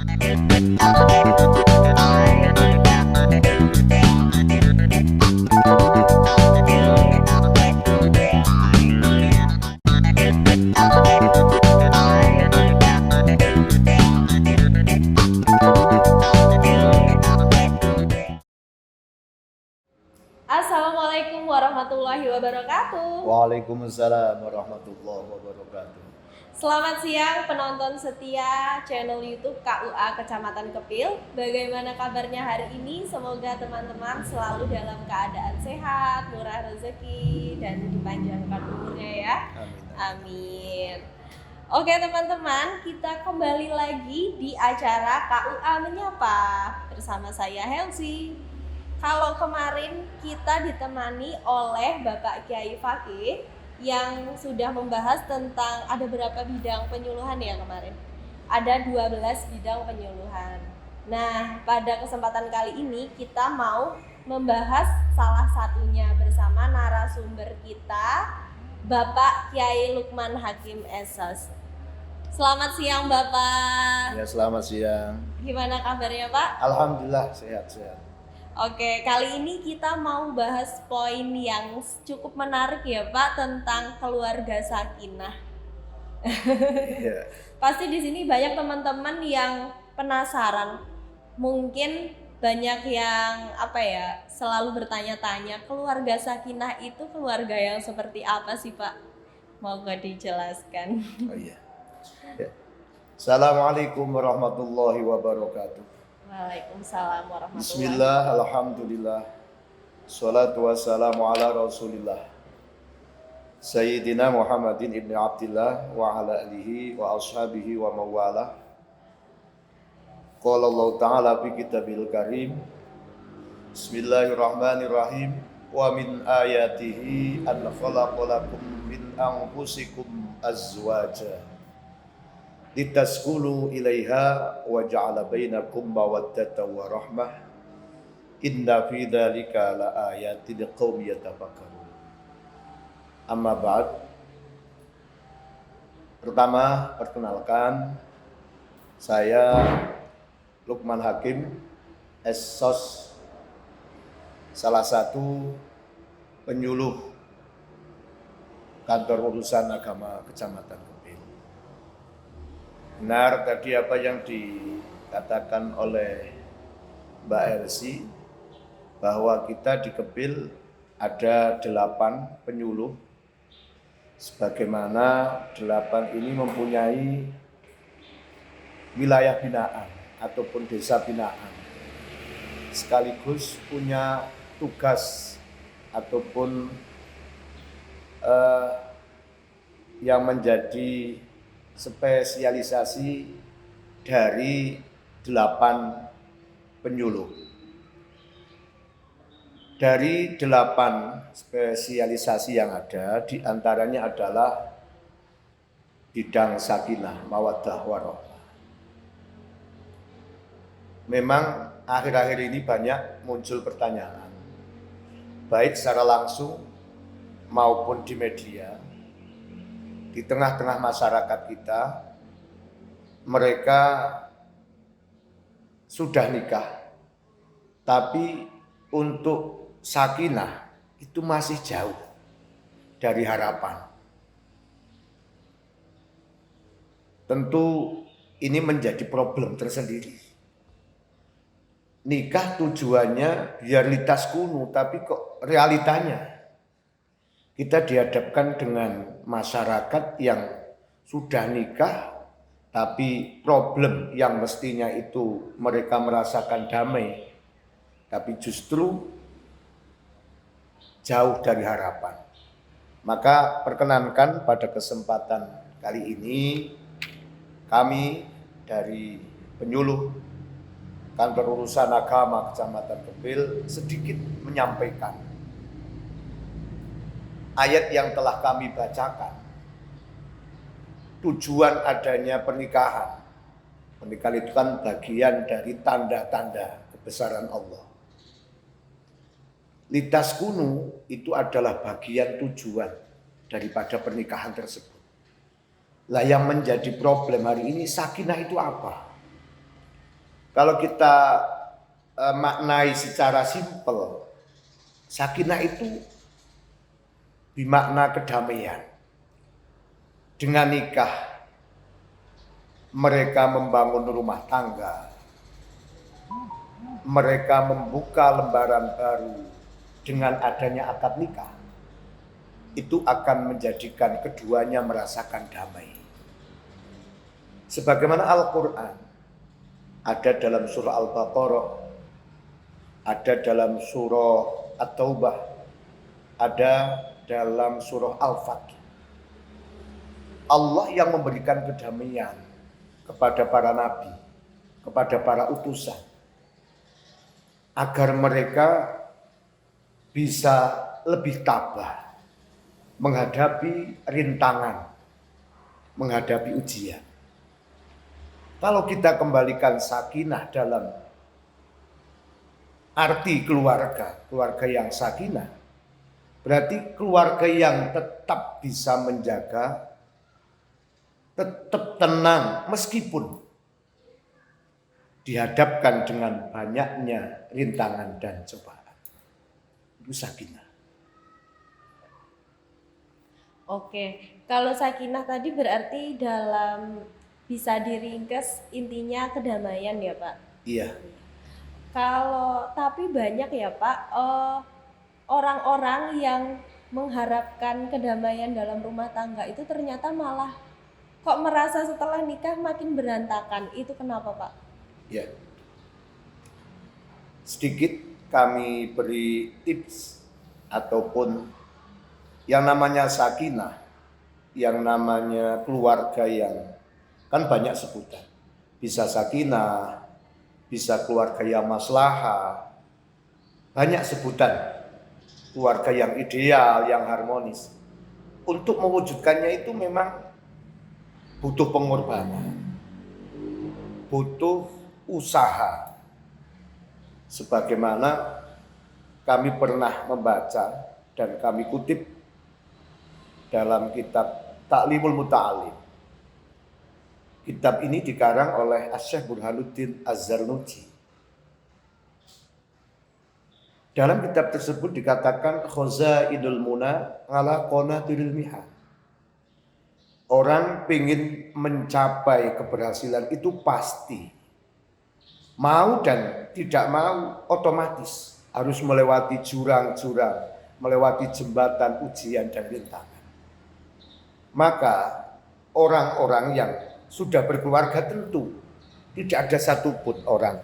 Assalamualaikum warahmatullahi wabarakatuh. Waalaikumsalam warahmatullahi wabarakatuh. Selamat siang penonton setia channel YouTube KUA Kecamatan Kepil. Bagaimana kabarnya hari ini? Semoga teman-teman selalu dalam keadaan sehat, murah rezeki, dan dipanjangkan umurnya ya. Amin. Oke teman-teman, kita kembali lagi di acara KUA Menyapa bersama saya Helsi. Kalau kemarin kita ditemani oleh Bapak Kiai Fakih yang sudah membahas tentang ada berapa bidang penyuluhan ya kemarin? Ada 12 bidang penyuluhan. Nah, pada kesempatan kali ini kita mau membahas salah satunya bersama narasumber kita, Bapak Kiai Lukman Hakim Sos. Selamat siang Bapak. Ya, selamat siang. Gimana kabarnya Pak? Alhamdulillah sehat-sehat. Oke, kali ini kita mau bahas poin yang cukup menarik ya Pak tentang keluarga sakinah. Ya. Pasti di sini banyak teman-teman yang penasaran. Mungkin banyak yang selalu bertanya-tanya, keluarga sakinah itu keluarga yang seperti apa sih Pak? Mau gak dijelaskan? Oh iya. Ya. Assalamualaikum warahmatullahi wabarakatuh. Waalaikumsalam warahmatullahi wabarakatuh. Bismillah, alhamdulillah. Salatu wassalamu ala rasulillah Sayyidina Muhammadin ibn Abdillah wa ala alihi wa ashabihi wa mawalah. Qala Allah Ta'ala fi kitabil karim. Bismillahirrahmanirrahim. Wa min ayatihi an khalaqalakum min anfusikum azwaja litaskunu ilaiha wa ja'ala bainakum mawaddatan wa rahmah. Inna fi dzalika laayatin liqaumin yatafakkarun. Amma ba'd. Pertama, perkenalkan saya Lukman Hakim Sos, salah satu penyuluh kantor urusan agama Kecamatan Kepil. Benar tadi apa yang dikatakan oleh Mbak Elsi, bahwa kita di Kepil ada 8 penyuluh, sebagaimana 8 ini mempunyai wilayah binaan ataupun desa binaan, sekaligus punya tugas ataupun yang menjadi spesialisasi dari 8 penyuluh. Dari 8 spesialisasi yang ada, diantaranya adalah bidang sakinah, mawaddah, warahmah. Memang akhir-akhir ini banyak muncul pertanyaan, baik secara langsung maupun di media. Di tengah-tengah masyarakat kita, mereka sudah nikah, tapi untuk sakinah itu masih jauh dari harapan. Tentu ini menjadi problem tersendiri. Nikah tujuannya biar litaskunu, tapi kok realitanya kita dihadapkan dengan masyarakat yang sudah nikah, tapi problem yang mestinya itu mereka merasakan damai, tapi justru jauh dari harapan. Maka perkenankan pada kesempatan kali ini, kami dari penyuluh kantor urusan agama Kecamatan Kepil sedikit menyampaikan ayat yang telah kami bacakan. Tujuan adanya pernikahan. Pernikahan itu kan bagian dari tanda-tanda kebesaran Allah. Litaskunu itu adalah bagian tujuan daripada pernikahan tersebut. Lah yang menjadi problem hari ini, sakinah itu apa? Kalau kita maknai secara simpel, sakinah itu bermakna kedamaian. Dengan nikah, mereka membangun rumah tangga, mereka membuka lembaran baru dengan adanya akad nikah. Itu akan menjadikan keduanya merasakan damai. Sebagaimana Al-Quran ada dalam surah Al-Baqarah, ada dalam surah At-Taubah, ada dalam surah Al-Fatih. Allah yang memberikan kedamaian kepada para nabi, kepada para utusan, agar mereka bisa lebih tabah menghadapi rintangan, menghadapi ujian. Kalau kita kembalikan sakinah dalam arti keluarga, keluarga yang sakinah, berarti keluarga yang tetap bisa menjaga, tetap tenang meskipun dihadapkan dengan banyaknya rintangan dan cobaan. Itu sakinah. Oke, kalau sakinah tadi berarti dalam bisa diringkas intinya kedamaian ya Pak? Iya. Kalau tapi banyak ya Pak orang-orang yang mengharapkan kedamaian dalam rumah tangga itu ternyata malah kok merasa setelah nikah makin berantakan. Itu kenapa Pak? Ya. Sedikit kami beri tips ataupun yang namanya sakinah, yang namanya keluarga yang kan banyak sebutan. Bisa sakinah, bisa keluarga yang maslahah, banyak sebutan. Keluarga yang ideal, yang harmonis. Untuk mewujudkannya itu memang butuh pengorbanan, butuh usaha. Sebagaimana kami pernah membaca dan kami kutip dalam kitab Ta'limul Muta'alim. Kitab ini dikarang oleh Asy-Syaikh Burhanuddin Az-Zarnuji. Dalam kitab tersebut dikatakan khazainul muna ala qanatiril mihan. Orang ingin mencapai keberhasilan itu pasti. Mau dan tidak mau otomatis harus melewati jurang-jurang, melewati jembatan ujian dan rintangan. Maka orang-orang yang sudah berkeluarga tentu tidak ada satupun orang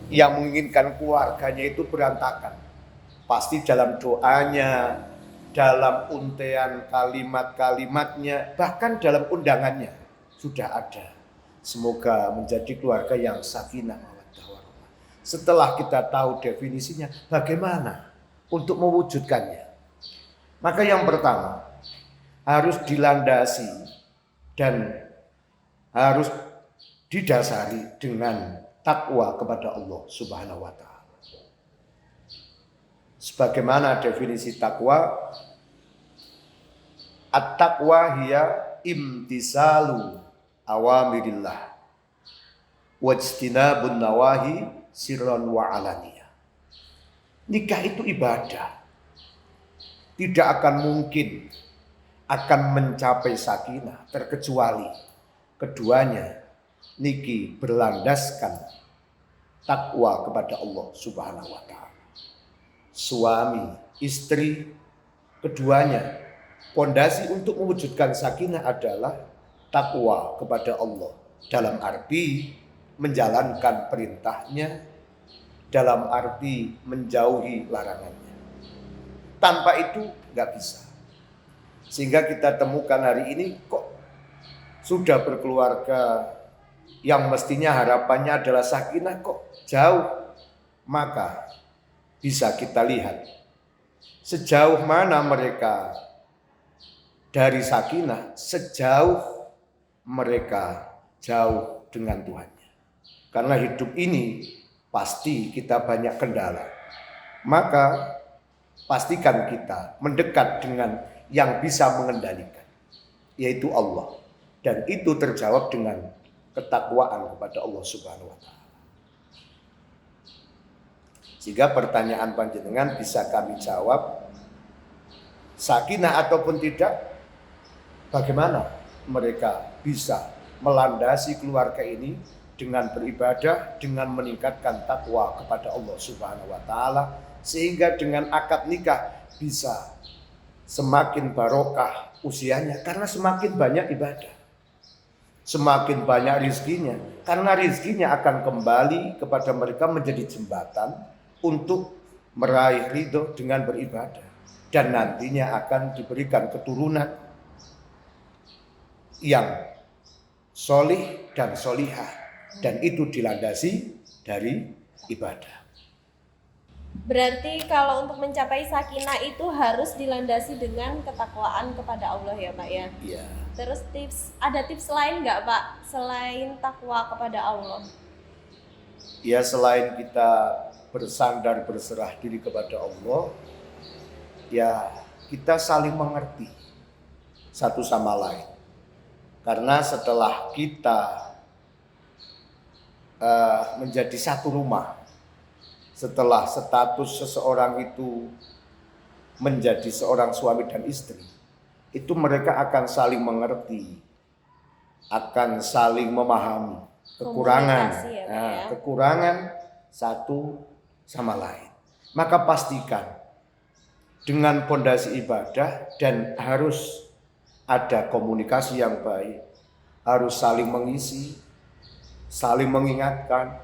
yang menginginkan keluarganya itu berantakan. Pasti dalam doanya, dalam untaian kalimat-kalimatnya, bahkan dalam undangannya sudah ada. Semoga menjadi keluarga yang sakinah mawaddah warahmah. Setelah kita tahu definisinya, bagaimana untuk mewujudkannya? Maka yang pertama, harus dilandasi dan harus didasari dengan takwa kepada Allah Subhanahu wa taala. Sebagaimana definisi takwa, at-taqwa hiya imtisalu awamirillah wajtinabun nawahi sirran wa alaniyah. Nikah itu ibadah. Tidak akan mungkin akan mencapai sakinah terkecuali keduanya niki berlandaskan takwa kepada Allah Subhanahu wa taala. Suami, istri, keduanya pondasi untuk mewujudkan sakinah adalah takwa kepada Allah dalam arti menjalankan perintahnya, dalam arti menjauhi larangannya. Tanpa itu nggak bisa. Sehingga kita temukan hari ini kok sudah berkeluarga yang mestinya harapannya adalah sakinah kok jauh. Maka bisa kita lihat sejauh mana mereka dari sakinah, sejauh mereka jauh dengan Tuhannya. Karena hidup ini pasti kita banyak kendala. Maka pastikan kita mendekat dengan yang bisa mengendalikan, yaitu Allah. Dan itu terjawab dengan ketakwaan kepada Allah Subhanahu wa taala. Sehingga pertanyaan panjenengan bisa kami jawab, sakinah ataupun tidak, bagaimana mereka bisa melandasi keluarga ini dengan beribadah, dengan meningkatkan takwa kepada Allah Subhanahu wa taala, sehingga dengan akad nikah bisa semakin barokah usianya karena semakin banyak ibadah. Semakin banyak rizkinya, karena rizkinya akan kembali kepada mereka menjadi jembatan untuk meraih ridho dengan beribadah. Dan nantinya akan diberikan keturunan yang solih dan solihah. Dan itu dilandasi dari ibadah. Berarti kalau untuk mencapai sakinah itu harus dilandasi dengan ketakwaan kepada Allah ya Pak ya? Iya. Terus ada tips lain nggak Pak selain takwa kepada Allah? Ya, selain kita bersandar berserah diri kepada Allah, ya kita saling mengerti satu sama lain. Karena setelah kita menjadi satu rumah, setelah status seseorang itu menjadi seorang suami dan istri, itu mereka akan saling mengerti, akan saling memahami kekurangan, kekurangan satu sama lain. Maka pastikan dengan pondasi ibadah dan harus ada komunikasi yang baik, harus saling mengisi, saling mengingatkan,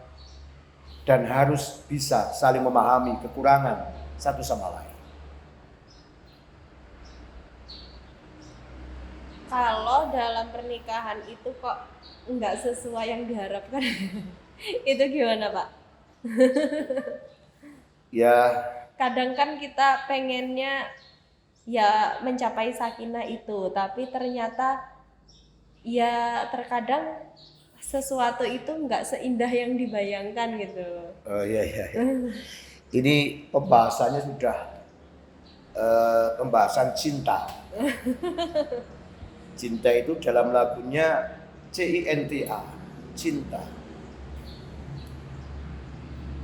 dan harus bisa saling memahami kekurangan satu sama lain. Kalau dalam pernikahan itu kok nggak sesuai yang diharapkan, itu gimana Pak? Ya, kadang kan kita pengennya ya mencapai sakinah itu, tapi ternyata ya terkadang sesuatu itu nggak seindah yang dibayangkan gitu. Oh iya. Ini pembahasannya sudah pembahasan cinta. Cinta itu dalam lagunya CINTA, cinta.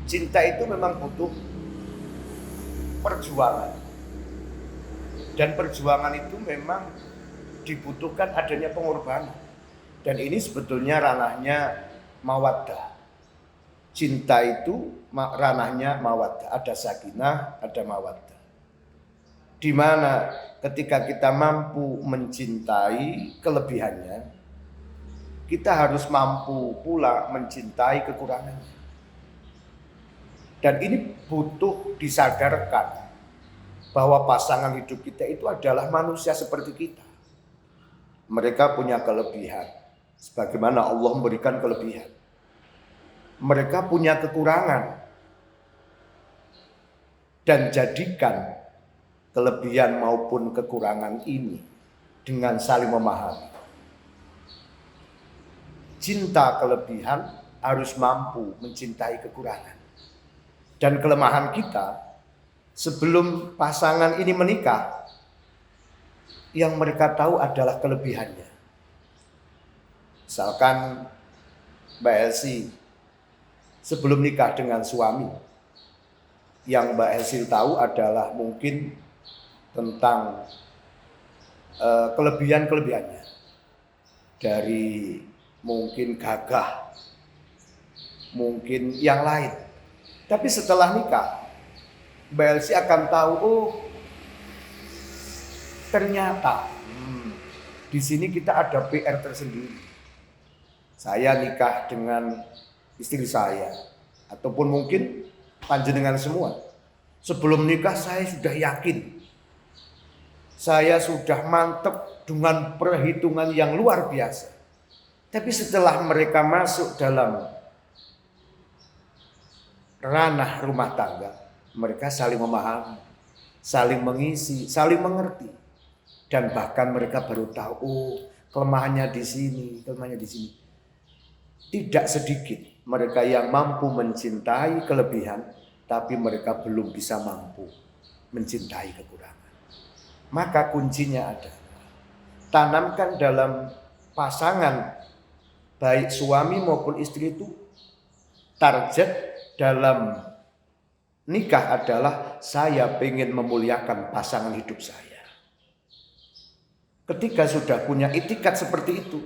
Cinta itu memang butuh perjuangan. Dan perjuangan itu memang dibutuhkan adanya pengorbanan. Dan ini sebetulnya ranahnya mawaddah. Cinta itu ranahnya mawaddah. Ada sakinah, ada mawaddah. Di mana ketika kita mampu mencintai kelebihannya, kita harus mampu pula mencintai kekurangannya. Dan ini butuh disadarkan bahwa pasangan hidup kita itu adalah manusia seperti kita. Mereka punya kelebihan, sebagaimana Allah memberikan kelebihan. Mereka punya kekurangan. Dan jadikan kelebihan maupun kekurangan ini dengan saling memahami. Cinta kelebihan harus mampu mencintai kekurangan. Dan kelemahan kita sebelum pasangan ini menikah, yang mereka tahu adalah kelebihannya. Misalkan Mbak Elsie sebelum nikah dengan suami, yang Mbak Elsie tahu adalah mungkin tentang kelebihan-kelebihannya. Dari mungkin gagah, mungkin yang lain. Tapi setelah nikah, Mbak Elsie akan tahu, oh ternyata di sini kita ada PR tersendiri. Saya nikah dengan istri saya, ataupun mungkin panjenengan semua. Sebelum nikah saya sudah yakin, saya sudah mantap dengan perhitungan yang luar biasa. Tapi setelah mereka masuk dalam ranah rumah tangga, mereka saling memahami, saling mengisi, saling mengerti. Dan bahkan mereka baru tahu, oh kelemahannya di sini, kelemahannya di sini. Tidak sedikit mereka yang mampu mencintai kelebihan, tapi mereka belum bisa mampu mencintai kekurangan. Maka kuncinya adalah tanamkan dalam pasangan, baik suami maupun istri itu, target dalam Nikah adalah saya ingin memuliakan pasangan hidup saya. Ketika sudah punya itikat seperti itu,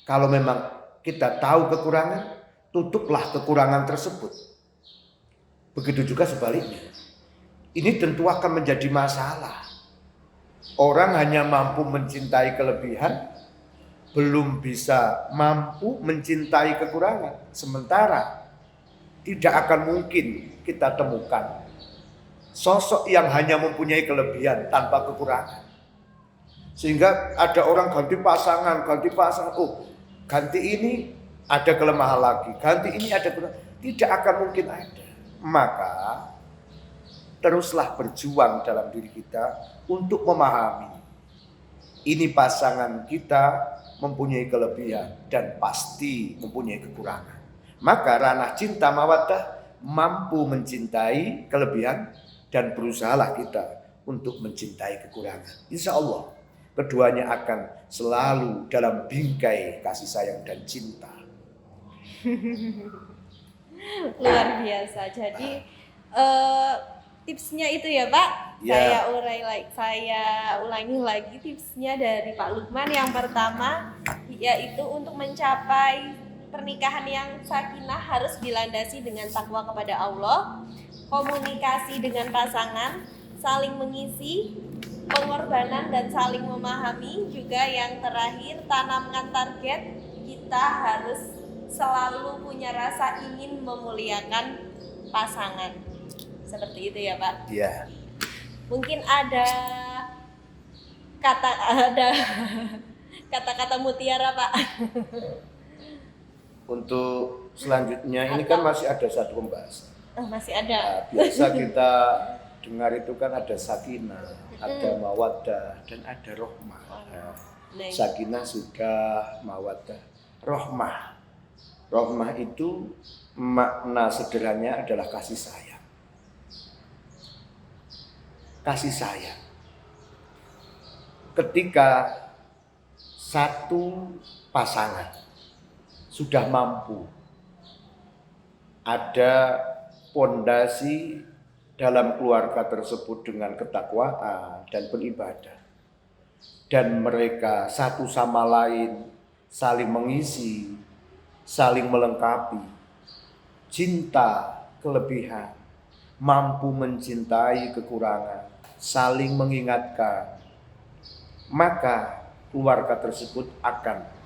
kalau memang kita tahu kekurangan, tutuplah kekurangan tersebut. Begitu juga sebaliknya. Ini tentu akan menjadi masalah. Orang hanya mampu mencintai kelebihan, belum bisa mampu mencintai kekurangan. Sementara tidak akan mungkin kita temukan sosok yang hanya mempunyai kelebihan tanpa kekurangan. Sehingga ada orang ganti pasangan. Oh, ganti ini ada kelemahan lagi, ganti ini ada kelemahan. Tidak akan mungkin ada. Maka teruslah berjuang dalam diri kita untuk memahami ini pasangan kita mempunyai kelebihan dan pasti mempunyai kekurangan. Maka ranah cinta mawaddah mampu mencintai kelebihan dan berusahalah kita untuk mencintai kekurangan. Insya Allah keduanya akan selalu dalam bingkai kasih sayang dan cinta. Luar biasa. Jadi tipsnya itu ya Pak. Ya. Saya ulangi lagi tipsnya dari Pak Lukman. Yang pertama yaitu untuk mencapai pernikahan yang sakinah harus dilandasi dengan takwa kepada Allah, komunikasi dengan pasangan, saling mengisi, pengorbanan dan saling memahami. Juga yang terakhir, tanamkan target. Kita harus selalu punya rasa ingin memuliakan pasangan. Seperti itu ya Pak. Ya. Mungkin ada kata-kata mutiara Pak. Untuk selanjutnya ini kan masih ada satu pembahasan. Masih ada. Nah, biasa kita dengar itu kan ada sakinah, ada mawaddah, dan ada rohmah. Nah, sakinah sudah, mawaddah, rohmah. Rohmah itu makna sederhananya adalah kasih sayang. Kasih sayang. Ketika satu pasangan sudah mampu ada pondasi dalam keluarga tersebut dengan ketakwaan dan beribadah, dan mereka satu sama lain saling mengisi, saling melengkapi, cinta kelebihan, mampu mencintai kekurangan, saling mengingatkan, maka keluarga tersebut akan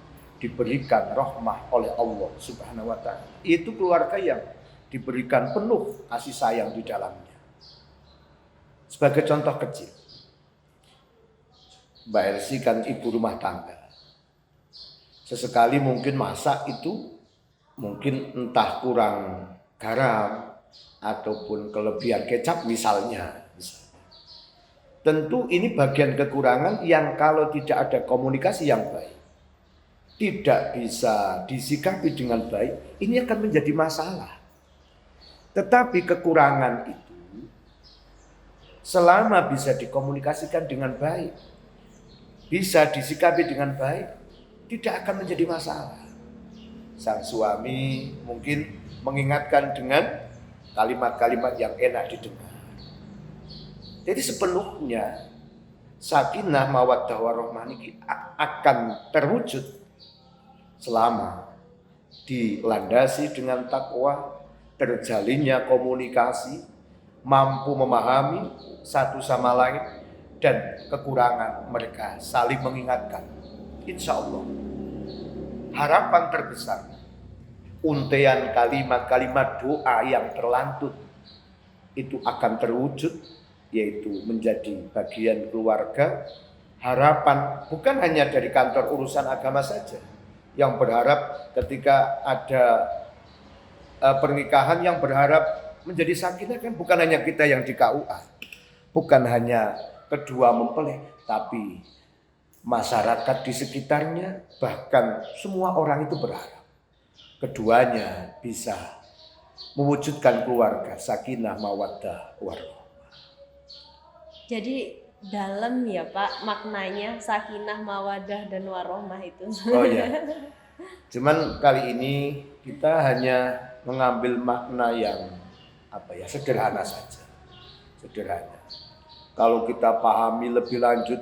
diberikan rahmah oleh Allah Subhanahu wa ta'ala. Itu keluarga yang diberikan penuh kasih sayang di dalamnya. Sebagai contoh kecil, Mbak Elsi kan ibu rumah tangga. Sesekali mungkin masak itu mungkin entah kurang garam ataupun kelebihan kecap misalnya. Tentu ini bagian kekurangan yang kalau tidak ada komunikasi yang baik, tidak bisa disikapi dengan baik, ini akan menjadi masalah. Tetapi kekurangan itu selama bisa dikomunikasikan dengan baik, bisa disikapi dengan baik, tidak akan menjadi masalah. Sang suami mungkin mengingatkan dengan kalimat-kalimat yang enak didengar. Jadi sepenuhnya sakinah mawaddah warahmah ini akan terwujud selama dilandasi dengan takwa, terjalinnya komunikasi, mampu memahami satu sama lain, dan kekurangan mereka saling mengingatkan. Insya Allah harapan terbesar, untean kalimat-kalimat doa yang terlantun itu akan terwujud, yaitu menjadi bagian keluarga. Harapan bukan hanya dari kantor urusan agama saja, yang berharap ketika ada pernikahan yang berharap menjadi sakinah, kan bukan hanya kita yang di KUA, bukan hanya kedua mempelai, tapi masyarakat di sekitarnya, bahkan semua orang itu berharap keduanya bisa mewujudkan keluarga sakinah mawaddah warahmah. Jadi dalam ya Pak maknanya sakinah mawaddah dan warohmah itu. Oh ya. Cuman kali ini kita hanya mengambil makna yang sederhana saja. Sederhana. Kalau kita pahami lebih lanjut,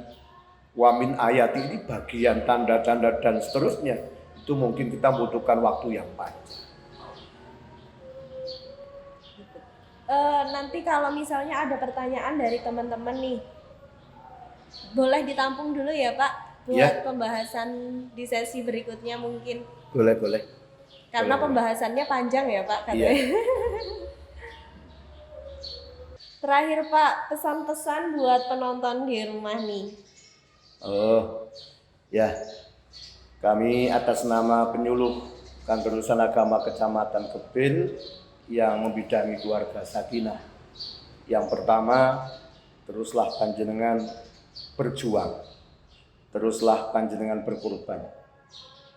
wamin ayati ini bagian tanda-tanda dan seterusnya, itu mungkin kita membutuhkan waktu yang panjang. Nanti kalau misalnya ada pertanyaan dari teman-teman nih, boleh ditampung dulu ya Pak, buat pembahasan di sesi berikutnya mungkin. Boleh. Karena pembahasannya panjang ya Pak katanya. Terakhir Pak, pesan-pesan buat penonton di rumah nih. Kami atas nama penyuluh Kantor Urusan Agama Kecamatan Kepil yang membidangi keluarga Sakinah. Yang pertama, teruslah panjenengan berjuang, teruslah panjenengan berkorban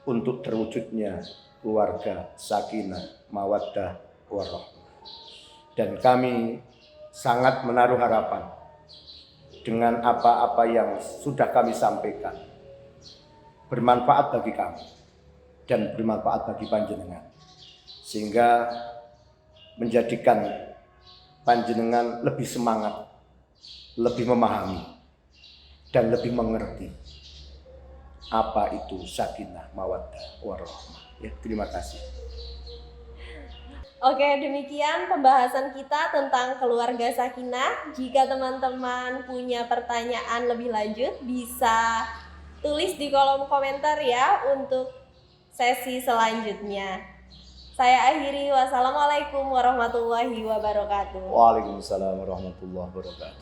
untuk terwujudnya keluarga Sakinah, Mawaddah, Warahmah. Dan kami sangat menaruh harapan dengan apa-apa yang sudah kami sampaikan bermanfaat bagi kami dan bermanfaat bagi panjenengan, sehingga menjadikan panjenengan lebih semangat, lebih memahami dan lebih mengerti apa itu sakinah, mawaddah, warahmah. Terima kasih. Oke, demikian pembahasan kita tentang keluarga Sakinah. Jika teman-teman punya pertanyaan lebih lanjut, bisa tulis di kolom komentar ya untuk sesi selanjutnya. Saya akhiri, wassalamualaikum warahmatullahi wabarakatuh. Waalaikumsalam warahmatullahi wabarakatuh.